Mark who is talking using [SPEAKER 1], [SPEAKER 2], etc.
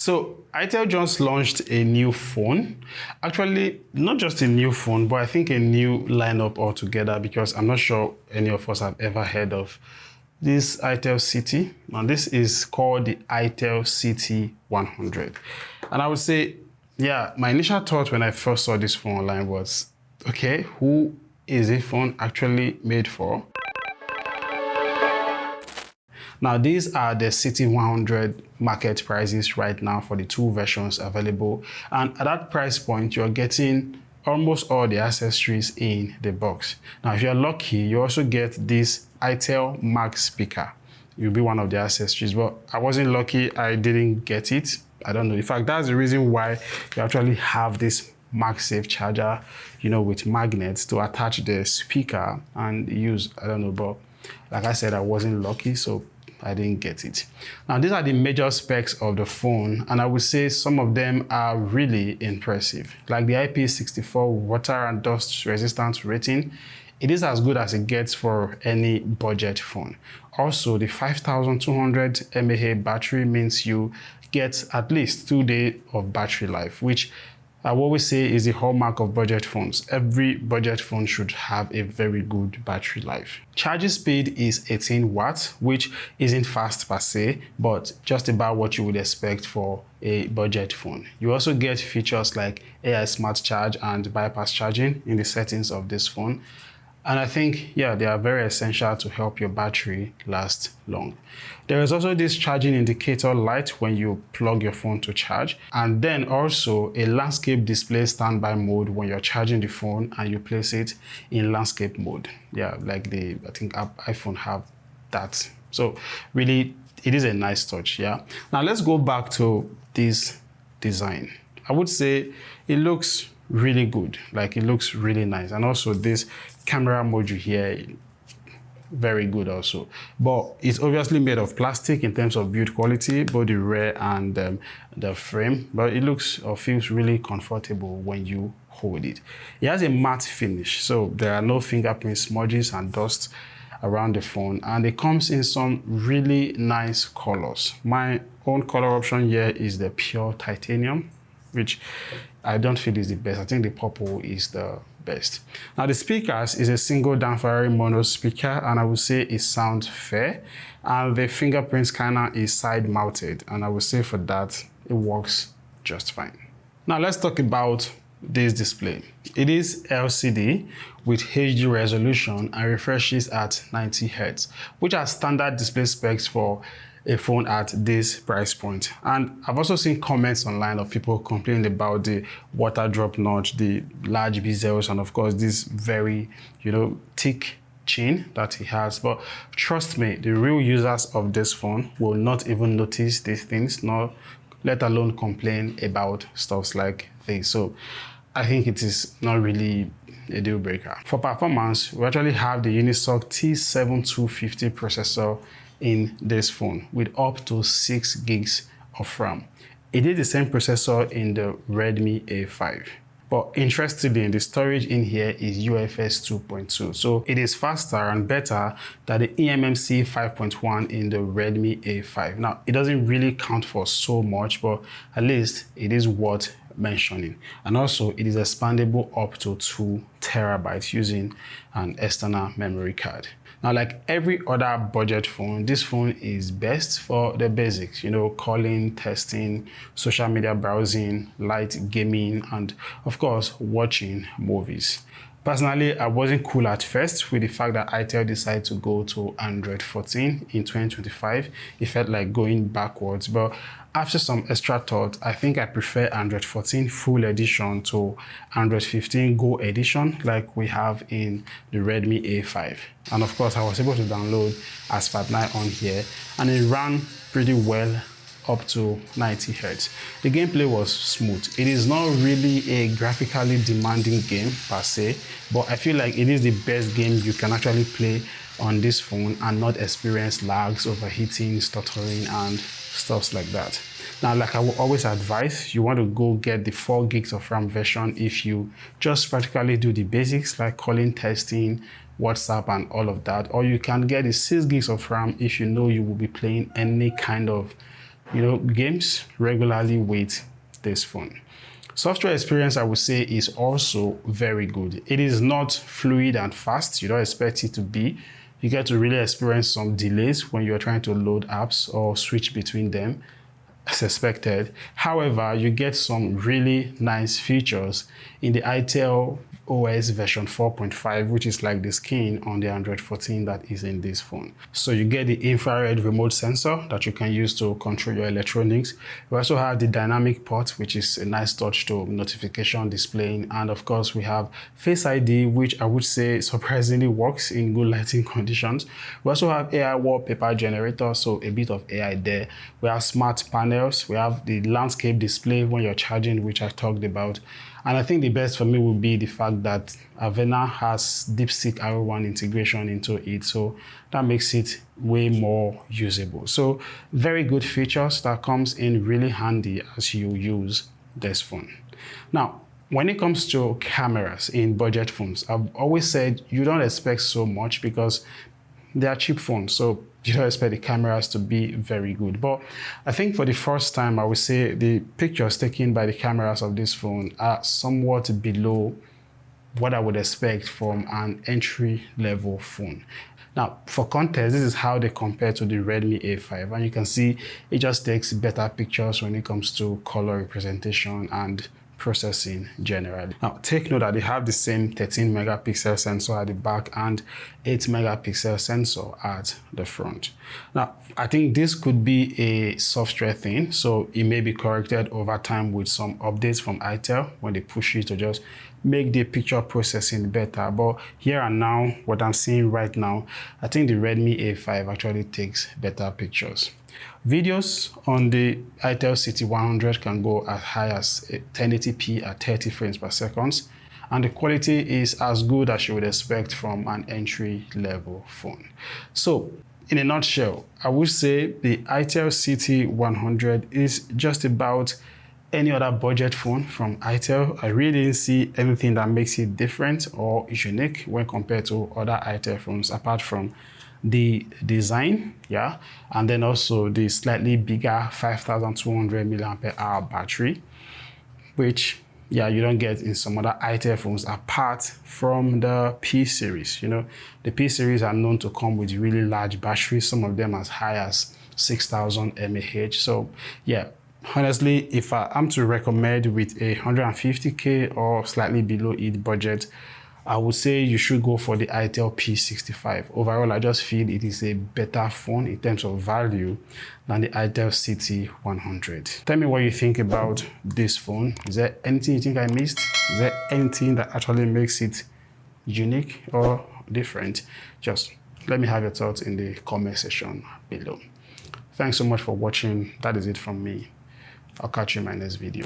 [SPEAKER 1] So Itel just launched a new phone. Actually, not just a new phone, but I think a new lineup altogether, because I'm not sure any of us have ever heard of this Itel City. Now this is called the Itel City 100. And I would say, yeah, my initial thought when I first saw this phone online was, okay, who is this phone actually made for? Now, these are the City 100 market prices right now for the two versions available. And at that price point, you're getting almost all the accessories in the box. Now, if you're lucky, you also get this Itel Max speaker. You'll be one of the accessories, but I wasn't lucky. I didn't get it. I don't know. In fact, that's the reason why you actually have this MagSafe charger, with magnets to attach the speaker and use. I don't know, but like I said, I wasn't lucky, so I didn't get it. Now, these are the major specs of the phone, and I would say some of them are really impressive. Like the IP64 water and dust resistance rating, it is as good as it gets for any budget phone. Also, the 5200 mAh battery means you get at least 2 days of battery life, which I always say is the hallmark of budget phones. Every budget phone should have a very good battery life. Charging speed is 18 watts, which isn't fast per se, but just about what you would expect for a budget phone. You also get features like AI Smart Charge and bypass charging in the settings of this phone. And I think, yeah, they are very essential to help your battery last long. There is also this charging indicator light when you plug your phone to charge, and then also a landscape display standby mode when you're charging the phone and you place it in landscape mode. Yeah, like I think iPhone have that. So really, it is a nice touch, yeah. Now let's go back to this design. I would say it looks really good, like it looks really nice. And also this camera module here, very good also, but it's obviously made of plastic in terms of build quality, both the rear and the frame, but it looks or feels really comfortable when you hold it. It has a matte finish, so there are no fingerprint smudges and dust around the phone, and it comes in some really nice colors. My own color option here is the pure titanium, which I don't feel is the best. I think the purple is the best. Now the speakers is a single downfiring mono speaker, and I would say it sounds fair. And the fingerprint scanner is side mounted, and I would say for that it works just fine. Now let's talk about this display. It is LCD with HD resolution and refreshes at 90 Hz, which are standard display specs for a phone at this price point. And I've also seen comments online of people complaining about the water drop notch, the large bezels, and of course this very, thick chain that it has. But trust me, the real users of this phone will not even notice these things, nor let alone complain about stuff like this. So I think it is not really a deal breaker. For performance, we actually have the Unisoc T7250 processor in this phone with up to 6 gigs of RAM. It is the same processor in the Redmi A5. But interestingly, the storage in here is UFS 2.2. So it is faster and better than the eMMC 5.1 in the Redmi A5. Now, it doesn't really count for so much, but at least it is worth mentioning. And also, it is expandable up to 2 terabytes using an external memory card. Now, like every other budget phone, this phone is best for the basics, calling, texting, social media browsing, light gaming, and of course, watching movies. Personally, I wasn't cool at first with the fact that Itel decided to go to Android 14 in 2025. It felt like going backwards, but after some extra thought, I think I prefer Android 14 full edition to Android 15 Go edition like we have in the Redmi A5. And of course, I was able to download Asphalt 9 on here, and it ran pretty well up to 90 Hz. The gameplay was smooth. It is not really a graphically demanding game per se, but I feel like it is the best game you can actually play on this phone and not experience lags, overheating, stuttering, and stuff like that. Now, like I will always advise, you want to go get the 4 gigs of RAM version if you just practically do the basics like calling, texting, WhatsApp, and all of that. Or you can get the 6 gigs of RAM if you know you will be playing any kind of games regularly with this phone. Software experience, I would say, is also very good. It is not fluid and fast. You don't expect it to be. You get to really experience some delays when you're trying to load apps or switch between them, as expected. However, you get some really nice features in the Itel OS version 4.5, which is like the skin on the Android 14 that is in this phone. So you get the infrared remote sensor that you can use to control your electronics. We also have the dynamic port, which is a nice touch to notification displaying. And of course, we have Face ID, which I would say surprisingly works in good lighting conditions. We also have AI wallpaper generator, so a bit of AI there. We have smart panels. We have the landscape display when you're charging, which I talked about. And I think the best for me would be the fact that Avena has DeepSeek R1 integration into it. So that makes it way more usable. So very good features that comes in really handy as you use this phone. Now, when it comes to cameras in budget phones, I've always said you don't expect so much because they are cheap phones. So you don't expect the cameras to be very good. But I think for the first time, I would say the pictures taken by the cameras of this phone are somewhat below what I would expect from an entry-level phone. Now, for context, this is how they compare to the Redmi A5. And you can see it just takes better pictures when it comes to color representation and processing generally. Now, take note that they have the same 13 megapixel sensor at the back and 8 megapixel sensor at the front. Now, I think this could be a software thing, so it may be corrected over time with some updates from Itel when they push it to just make the picture processing better. But here and now, what I'm seeing right now, I think the Redmi A5 actually takes better pictures. Videos on the Itel City 100 can go as high as 1080p at 30 frames per second, and the quality is as good as you would expect from an entry-level phone. So, in a nutshell, I would say the Itel City 100 is just about any other budget phone from Itel. I really didn't see anything that makes it different or unique when compared to other Itel phones, apart from the design, and then also the slightly bigger 5200 mAh battery, which you don't get in some other Itel phones apart from the P series. The P series are known to come with really large batteries, some of them as high as 6000 mAh. So honestly, if I am to recommend with a 150k or slightly below it budget, I would say you should go for the Itel P65. Overall, I just feel it is a better phone in terms of value than the Itel City 100. Tell me what you think about this phone. Is there anything you think I missed? Is there anything that actually makes it unique or different? Just let me have your thoughts in the comment section below. Thanks so much for watching. That is it from me. I'll catch you in my next video.